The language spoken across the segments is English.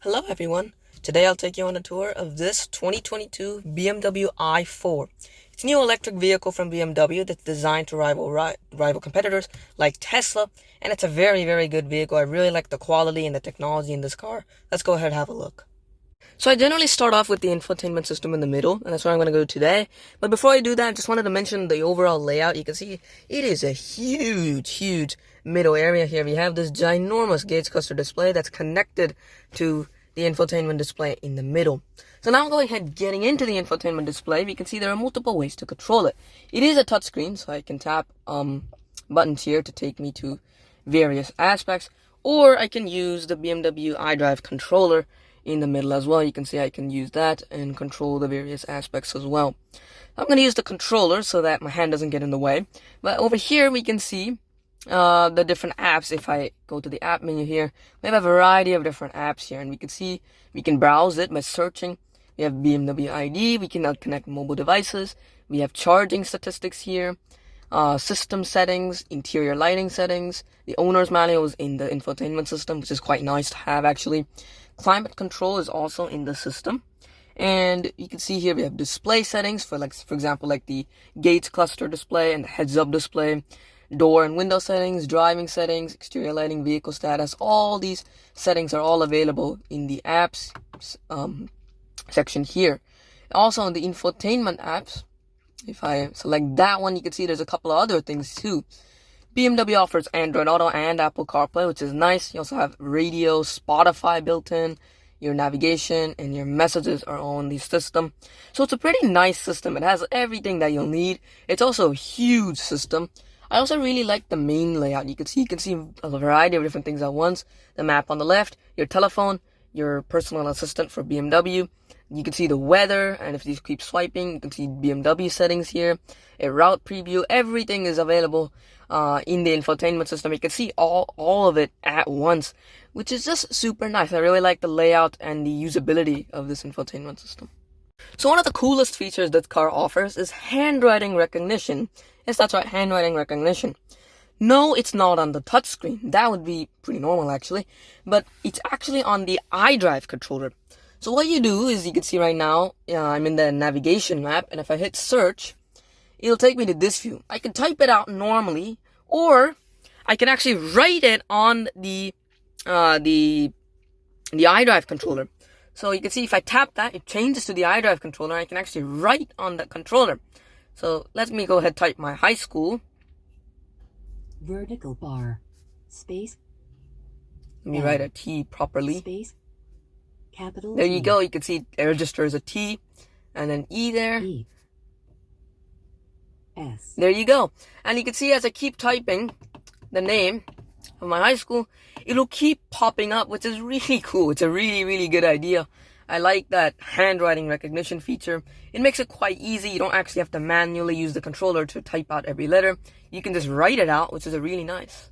Hello everyone, today I'll take you on a tour of this 2022 BMW i4. It's a new electric vehicle from BMW that's designed to rival competitors like Tesla, and it's a very good vehicle. I really like the quality and the technology in this car. Let's go ahead and have a look. So I generally start off with the infotainment system in the middle, and that's where I'm going to go today. But before I do that, I just wanted to mention the overall layout. You can see it is a huge middle area here. We have this ginormous gauge cluster display that's connected to the infotainment display in the middle. So now going ahead getting into the infotainment display, we can see there are multiple ways to control it. It is a touchscreen, so I can tap buttons here to take me to various aspects, or I can use the BMW iDrive controller in the middle as well. You can see I can use that and control the various aspects as well. I'm going to use the controller so that my hand doesn't get in the way. But over here we can see the different apps. If I go to the app menu here, we have a variety of different apps here, and we can see we can browse it by searching. We have BMW ID, we can now connect mobile devices, we have charging statistics here, system settings, interior lighting settings, the owner's manual is in the infotainment system, which is quite nice to have actually. Climate control is also in the system, and you can see here we have display settings for example like the gauge cluster display and the heads-up display, door and window settings, driving settings, exterior lighting, vehicle status. All these settings are all available in the apps section here. Also in the infotainment apps, if I select that one, you can see there's a couple of other things too. BMW offers Android Auto and Apple CarPlay, which is nice. You also have radio, Spotify built in. Your navigation and your messages are on the system. So it's a pretty nice system. It has everything that you'll need. It's also a huge system. I also really like the main layout. You can see a variety of different things at once. The map on the left, your telephone, your personal assistant for BMW. You can see the weather, and if you keep swiping, you can see BMW settings here, a route preview. Everything is available in the infotainment system. You can see all of it at once, which is just super nice. I really like the layout and the usability of this infotainment system. So one of the coolest features that car offers is handwriting recognition. Yes, that's right, handwriting recognition. No, it's not on the touchscreen. That would be pretty normal actually, but it's actually on the iDrive controller. So what you do is, you can see right now, I'm in the navigation map, and if I hit search, it'll take me to this view. I can type it out normally, or I can actually write it on the iDrive controller. So you can see if I tap that, it changes to the iDrive controller. I can actually write on the controller. So let me go ahead and type my high school. Vertical bar. Space. Let me write a T properly. Space. Capital There T. you go. You can see it registers a T and an E there. E. S. There you go. And you can see as I keep typing the name of my high school, it'll keep popping up, which is really cool. It's a really good idea. I like that handwriting recognition feature. It makes it quite easy. You don't actually have to manually use the controller to type out every letter. You can just write it out, which is really nice.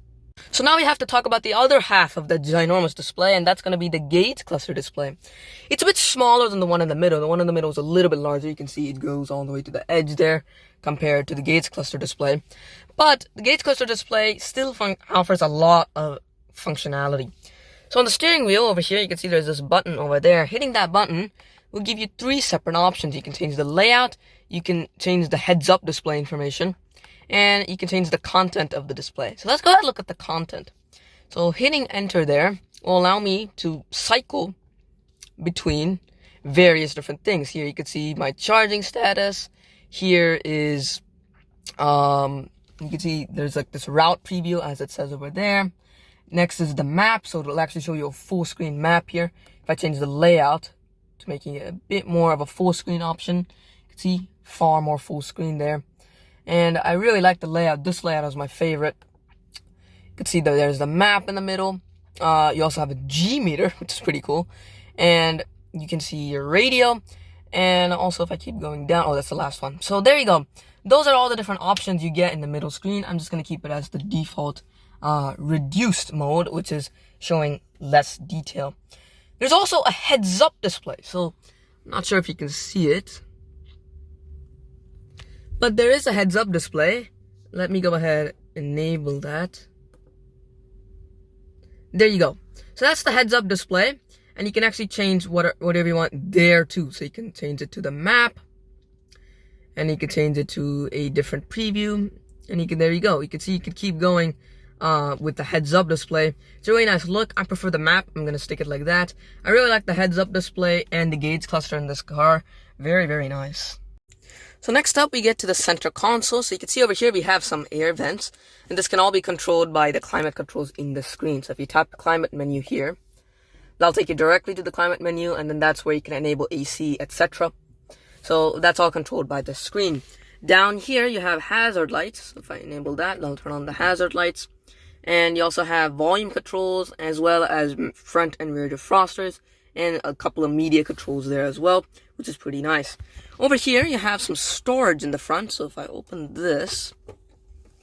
So now we have to talk about the other half of the ginormous display, and that's going to be the gauge cluster display. It's a bit smaller than the one in the middle. The one in the middle is a little bit larger. You can see it goes all the way to the edge there compared to the gauge cluster display. But the gauge cluster display still offers a lot of functionality. So on the steering wheel over here, you can see there's this button over there. Hitting that button will give you 3 separate options. You can change the layout, you can change the heads-up display information, and you can change the content of the display. So let's go ahead and look at the content. So hitting enter there will allow me to cycle between various different things. Here you can see my charging status. Here is, you can see there's like this route preview as it says over there. Next is the map, so it'll actually show you a full screen map here. If I change the layout to making it a bit more of a full screen option, you can see far more full screen there. And I really like the layout. This layout is my favorite. You can see that there's the map in the middle. You also have a G meter, which is pretty cool. And you can see your radio. And also if I keep going down, oh, that's the last one. So there you go. Those are all the different options you get in the middle screen. I'm just going to keep it as the default reduced mode, which is showing less detail. There's also a heads-up display. So I'm not sure if you can see it, but there is a heads-up display. Let me go ahead and enable that. There you go. So that's the heads-up display. And you can actually change whatever you want there too. So you can change it to the map, and you can change it to a different preview, and there you go. You can see you can keep going with the heads-up display. It's a really nice look. I prefer the map. I'm gonna stick it like that. I really like the heads-up display and the gauge cluster in this car. Very, very nice. So next up, we get to the center console. So you can see over here we have some air vents, and this can all be controlled by the climate controls in the screen. So if you tap the climate menu here, that'll take you directly to the climate menu, and then that's where you can enable AC, etc. So that's all controlled by the screen. Down here you have hazard lights. So if I enable that, that'll turn on the hazard lights. And you also have volume controls, as well as front and rear defrosters, and a couple of media controls there as well, which is pretty nice. Over here you have some storage in the front. So if I open this,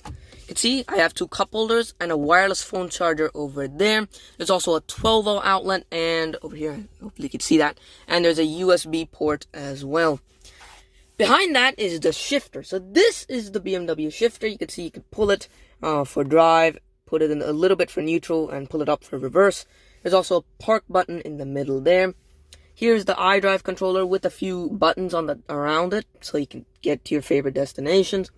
you can see I have 2 cup holders and a wireless phone charger over there. There's also a 12-volt outlet, and over here, hopefully you can see that, and there's a USB port as well. Behind that is the shifter. So this is the BMW shifter. You can see you can pull it for drive, put it in a little bit for neutral, and pull it up for reverse. There's also a park button in the middle there. Here's the iDrive controller with a few buttons around it, so you can get to your favorite destinations.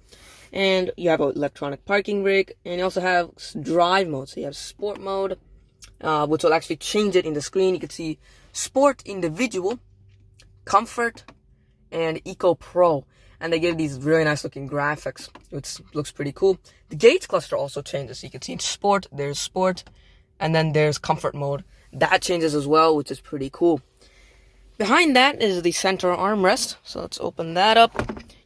And you have an electronic parking brake, and you also have drive mode. So you have sport mode, which will actually change it in the screen. You can see sport, individual, comfort, and Eco Pro. And they give these really nice looking graphics, which looks pretty cool. The gauge cluster also changes. So you can see sport, there's sport, and then there's comfort mode. That changes as well, which is pretty cool. Behind that is the center armrest. So let's open that up.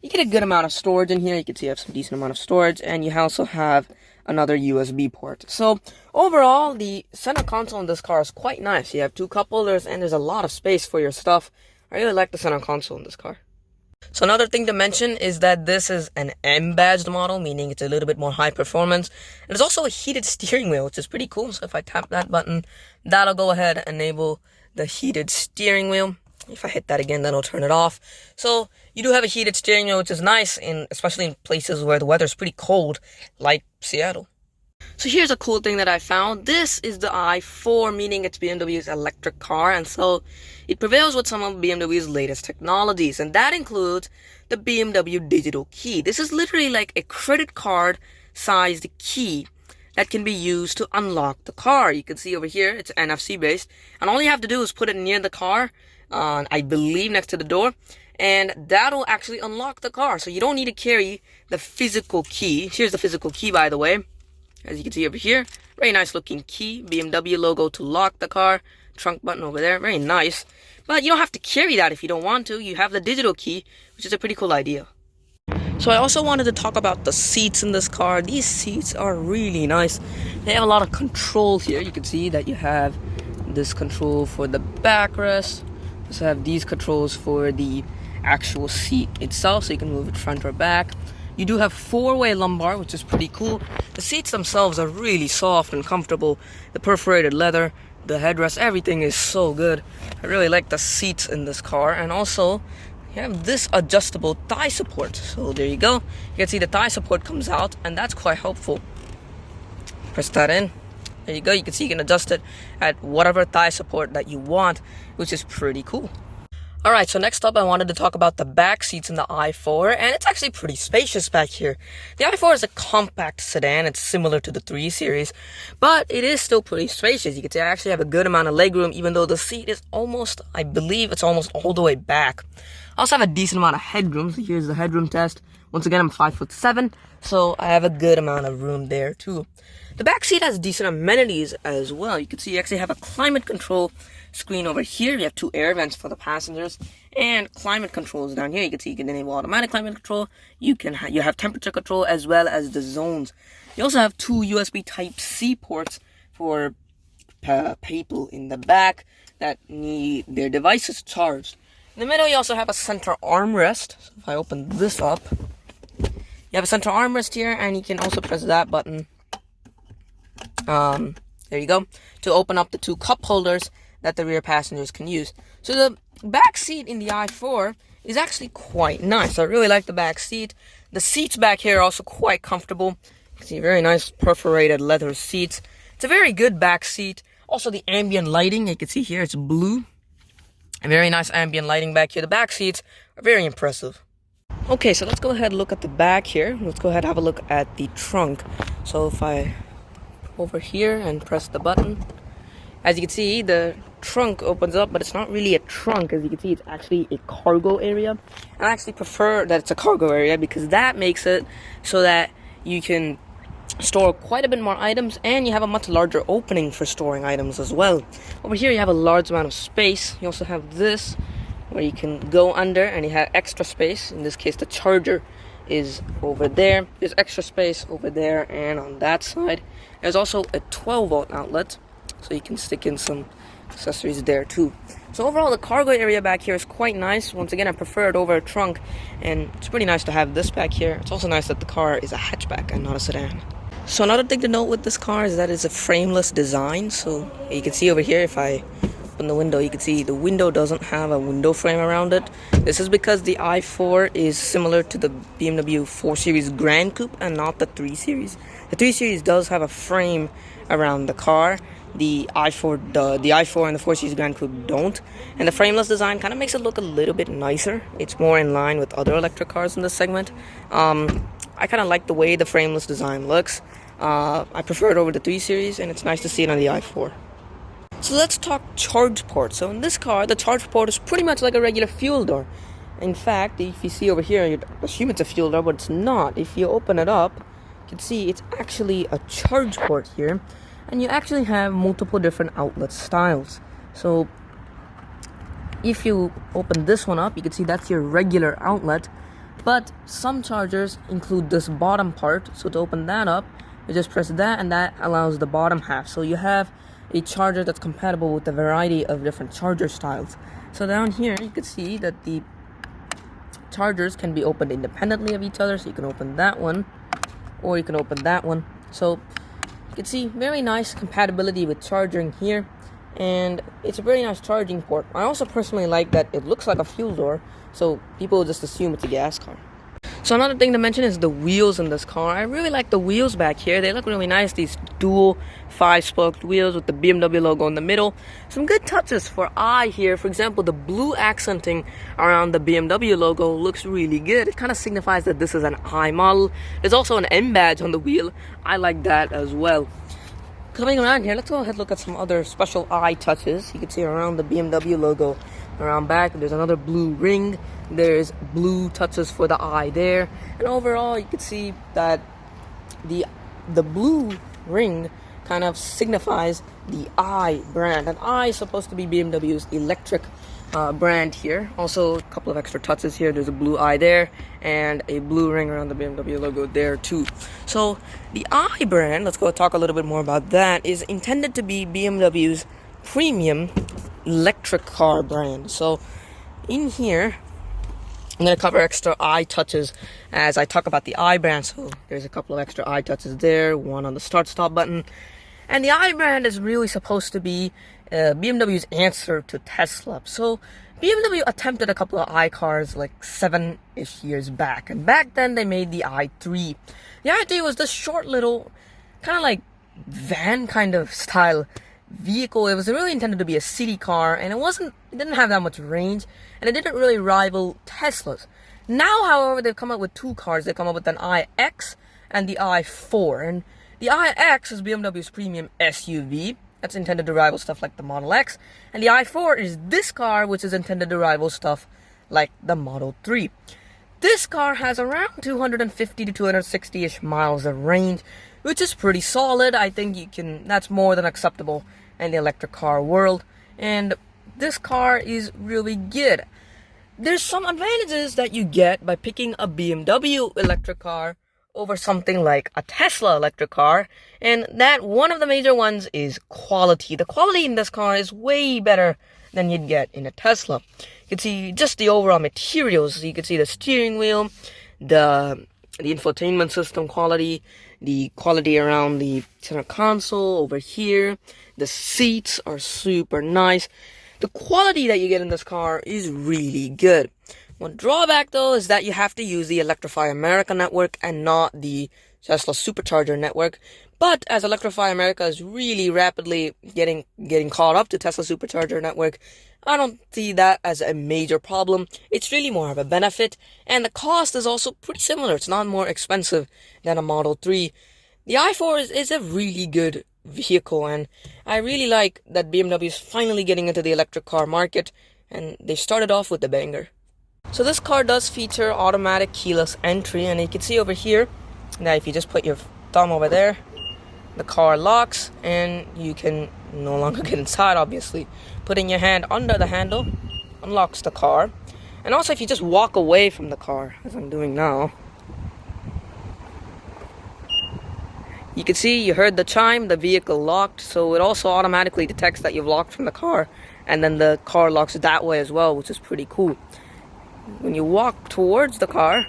You get a good amount of storage in here. You can see I have some decent amount of storage, and you also have another USB port. So overall, the center console in this car is quite nice. You have 2 cup holders, and there's a lot of space for your stuff. I really like the center console in this car. So another thing to mention is that this is an M-badged model, meaning it's a little bit more high performance. And there's also a heated steering wheel, which is pretty cool. So if I tap that button, that'll go ahead and enable the heated steering wheel. If I hit that again, then I'll turn it off. So you do have a heated steering wheel, which is nice, especially in places where the weather's pretty cold, like Seattle. So here's a cool thing that I found. This is the i4, meaning it's BMW's electric car, and so it prevails with some of BMW's latest technologies, and that includes the BMW digital key. This is literally like a credit card sized key that can be used to unlock the car. You can see over here, it's NFC based, and all you have to do is put it near the car, I believe next to the door, and that'll actually unlock the car. So you don't need to carry the physical key. Here's the physical key, by the way. As you can see over here, very nice looking key, BMW logo to lock the car, trunk button over there, very nice. But you don't have to carry that if you don't want to. You have the digital key, which is a pretty cool idea. So I also wanted to talk about the seats in this car. These seats are really nice. They have a lot of control here. You can see that you have this control for the backrest. You also have these controls for the actual seat itself, so you can move it front or back. You do have 4-way lumbar, which is pretty cool. The seats themselves are really soft and comfortable. The perforated leather, the headrest, everything is so good. I really like the seats in this car. And also, you have this adjustable thigh support. So there you go. You can see the thigh support comes out, and that's quite helpful. Press that in. There you go. You can see you can adjust it at whatever thigh support that you want, which is pretty cool. Alright, so next up I wanted to talk about the back seats in the i4, and it's actually pretty spacious back here. The i4 is a compact sedan. It's similar to the 3 Series, but it is still pretty spacious. You can see I actually have a good amount of legroom, even though the seat is almost, I believe it's almost all the way back. I also have a decent amount of headroom, so here's the headroom test. Once again, I'm 5'7", so I have a good amount of room there too. The back seat has decent amenities as well. You can see you actually have a climate control screen over here. You have 2 air vents for the passengers, and climate controls down here. You can see you can enable automatic climate control. You have temperature control as well as the zones. You also have 2 USB Type-C ports for people in the back that need their devices charged. In the middle, you also have a center armrest. So if I open this up, you have a center armrest here, and you can also press that button. There you go, to open up the 2 cup holders that the rear passengers can use. So the back seat in the i4 is actually quite nice. I really like the back seat. The seats back here are also quite comfortable. You can see very nice perforated leather seats. It's a very good back seat. Also, the ambient lighting, you can see here, it's blue. A very nice ambient lighting back here. The back seats are very impressive. Okay, so let's go ahead and look at the back here. Let's go ahead and have a look at the trunk. So if I go over here and press the button, as you can see, the trunk opens up, but it's not really a trunk. As you can see, it's actually a cargo area. I actually prefer that it's a cargo area because that makes it so that you can store quite a bit more items, and you have a much larger opening for storing items as well. Over here you have a large amount of space. You also have this where you can go under and you have extra space. In this case, the charger is over there. There's extra space over there and on that side. There's also a 12-volt outlet, so you can stick in some accessories there too. So overall, the cargo area back here is quite nice. Once again, I prefer it over a trunk, and it's pretty nice to have this back here. It's also nice that the car is a hatchback and not a sedan. So another thing to note with this car is that it's a frameless design. So you can see over here, if I open the window, you can see the window doesn't have a window frame around it. This is because the i4 is similar to the BMW 4 Series Grand Coupe and not the 3 Series. The 3 Series does have a frame around the car. The i4 and the 4 Series Grand Coupe don't. And the frameless design kind of makes it look a little bit nicer. It's more in line with other electric cars in this segment. I kind of like the way the frameless design looks. I prefer it over the 3 Series, and it's nice to see it on the i4. So let's talk charge port. So in this car, the charge port is pretty much like a regular fuel door. In fact, if you see over here, you'd assume it's a fuel door, but it's not. If you open it up, you can see it's actually a charge port here. And you actually have multiple different outlet styles. So if you open this one up, you can see that's your regular outlet. But some chargers include this bottom part. So to open that up, you just press that, and that allows the bottom half. So you have a charger that's compatible with a variety of different charger styles. So down here, you can see that the chargers can be opened independently of each other. So you can open that one, or you can open that one. So you can see very nice compatibility with charging here, and it's a very nice charging port. I also personally like that it looks like a fuel door, so people just assume it's a gas car. So another thing to mention is the wheels in this car. I really like the wheels back here. They look really nice. These dual 5-spoked wheels with the BMW logo in the middle. Some good touches for eye here. For example, the blue accenting around the BMW logo looks really good. It kind of signifies that this is an I model. There's also an M badge on the wheel. I like that as well. Coming around here, let's go ahead and look at some other special eye touches. You can see around the BMW logo around back, there's another blue ring. There's blue touches for the eye there, and overall you can see that the blue ring kind of signifies the i brand, and I is supposed to be BMW's electric brand here. Also a couple of extra touches here. There's a blue eye there and a blue ring around the BMW logo there too. So the i brand, let's go talk a little bit more about that, is intended to be BMW's premium electric car brand. So in here I'm going to cover extra eye touches as I talk about the i brand. So there's a couple of extra eye touches there, one on the start stop button. And the i brand is really supposed to be BMW's answer to Tesla. So BMW attempted a couple of i cars like 7-ish years back, and back then they made the i3. The i3 was this short little kind of like van kind of style vehicle. It was really intended to be a city car, and it didn't have that much range, and it didn't really rival Teslas. Now, however, they've come up with two cars. They've come up with an iX and the i4, and the iX is BMW's premium SUV. That's intended to rival stuff like the Model X, and the i4 is this car, which is intended to rival stuff like the Model 3. This car has around 250 to 260-ish miles of range, which is pretty solid. I think that's more than acceptable in the electric car world, and this car is really good. There's some advantages that you get by picking a BMW electric car over something like a Tesla electric car, and that one of the major ones is quality. The quality in this car is way better than you'd get in a Tesla. You can see just the overall materials. You can see the steering wheel, the infotainment system quality, the quality around the center console over here. The seats are super nice. The quality that you get in this car is really good. One drawback, though, is that you have to use the Electrify America network and not the Tesla Supercharger network, But as Electrify America is really rapidly getting caught up to Tesla supercharger network, I don't see that as a major problem. It's really more of a benefit, and the cost is also pretty similar. It's not more expensive than a Model 3. The i4 is a really good vehicle, and I really like that BMW is finally getting into the electric car market, and they started off with the banger. So this car does feature automatic keyless entry, and you can see over here that if you just put your thumb over there, the car locks and you can no longer get inside, obviously. Putting your hand under the handle unlocks the car. And also if you just walk away from the car, as I'm doing now, you can see you heard the chime, the vehicle locked, so it also automatically detects that you've locked from the car, and then the car locks that way as well, which is pretty cool. When you walk towards the car,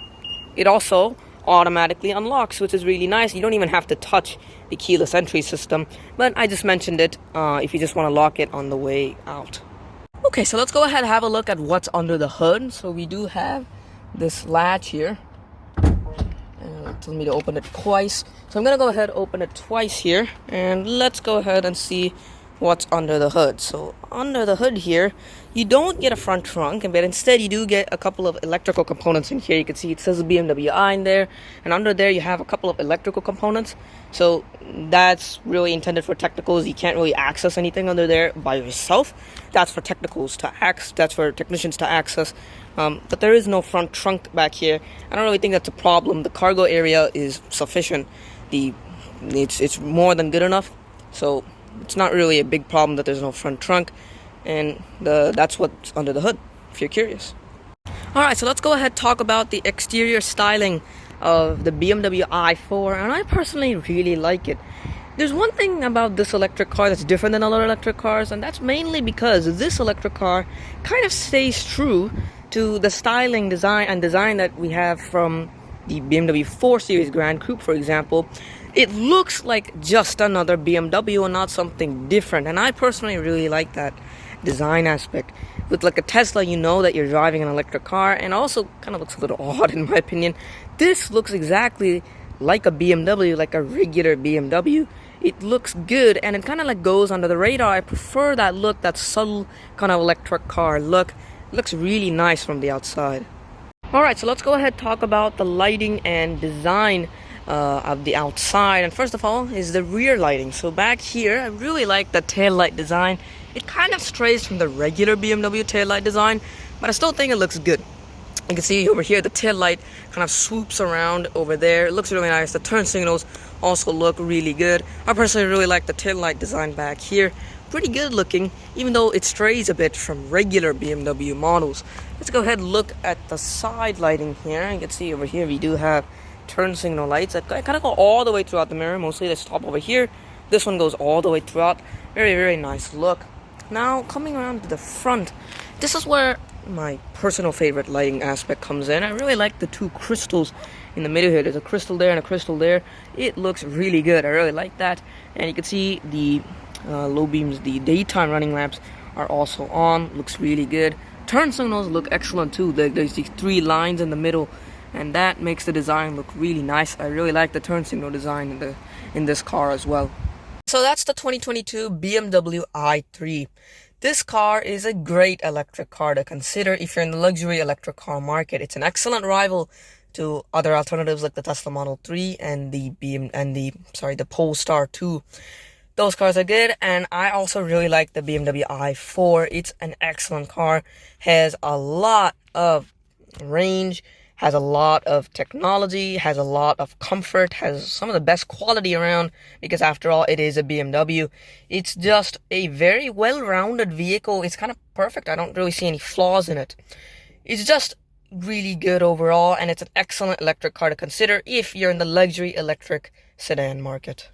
it also automatically unlocks, which is really nice. You don't even have to touch the keyless entry system, but I just mentioned it if you just want to lock it on the way out. Okay, so let's go ahead and have a look at what's under the hood. So we do have this latch here, and it tells me to open it twice, so I'm gonna go ahead and open it twice here, and let's go ahead and see what's under the hood. So under the hood here, you don't get a front trunk, but instead you do get a couple of electrical components in here. You can see it says BMW I in there, and under there you have a couple of electrical components. So that's really intended for technicals. You can't really access anything under there by yourself. That's for technicals to access. That's for technicians to access. But there is no front trunk back here. I don't really think that's a problem. The cargo area is sufficient. It's more than good enough. So it's not really a big problem that there's no front trunk, and that's what's under the hood, if you're curious. Alright, so let's go ahead and talk about the exterior styling of the BMW i4, and I personally really like it. There's one thing about this electric car that's different than other electric cars, and that's mainly because this electric car kind of stays true to the styling design that we have from the BMW 4 Series Grand Coupe, for example. It looks like just another BMW and not something different, and I personally really like that design aspect. With like a Tesla, you know that you're driving an electric car, and also kind of looks a little odd in my opinion. This looks exactly like a BMW, like a regular BMW. It looks good, and it kind of like goes under the radar. I prefer that look, that subtle kind of electric car look. It looks really nice from the outside. Alright, so let's go ahead and talk about the lighting and design of the outside. And first of all is the rear lighting. So back here, I really like the tail light design. It kind of strays from the regular BMW tail light design, but I still think it looks good. You can see over here the tail light kind of swoops around over there. It looks really nice. The turn signals also look really good. I personally really like the tail light design back here. Pretty good looking, even though it strays a bit from regular BMW models. Let's go ahead and look at the side lighting here. You can see over here we do have turn signal lights that kind of go all the way throughout the mirror. Mostly they stop over here. This one goes all the way throughout. Very, very nice look. Now coming around to the front, this is where my personal favorite lighting aspect comes in. I really like the two crystals in the middle here. There's a crystal there and a crystal there. It looks really good. I really like that. And you can see the low beams, the daytime running lamps are also on. Looks really good. Turn signals look excellent too. There's these three lines in the middle, and that makes the design look really nice. I really like the turn signal design in this car as well. So that's the 2022 BMW i3. This car is a great electric car to consider if you're in the luxury electric car market. It's an excellent rival to other alternatives like the Tesla Model 3 and the Polestar 2. Those cars are good, and I also really like the BMW i4. It's an excellent car, has a lot of range, has a lot of technology, has a lot of comfort, has some of the best quality around, because after all, it is a BMW. It's just a very well-rounded vehicle. It's kind of perfect. I don't really see any flaws in it. It's just really good overall, and it's an excellent electric car to consider if you're in the luxury electric sedan market.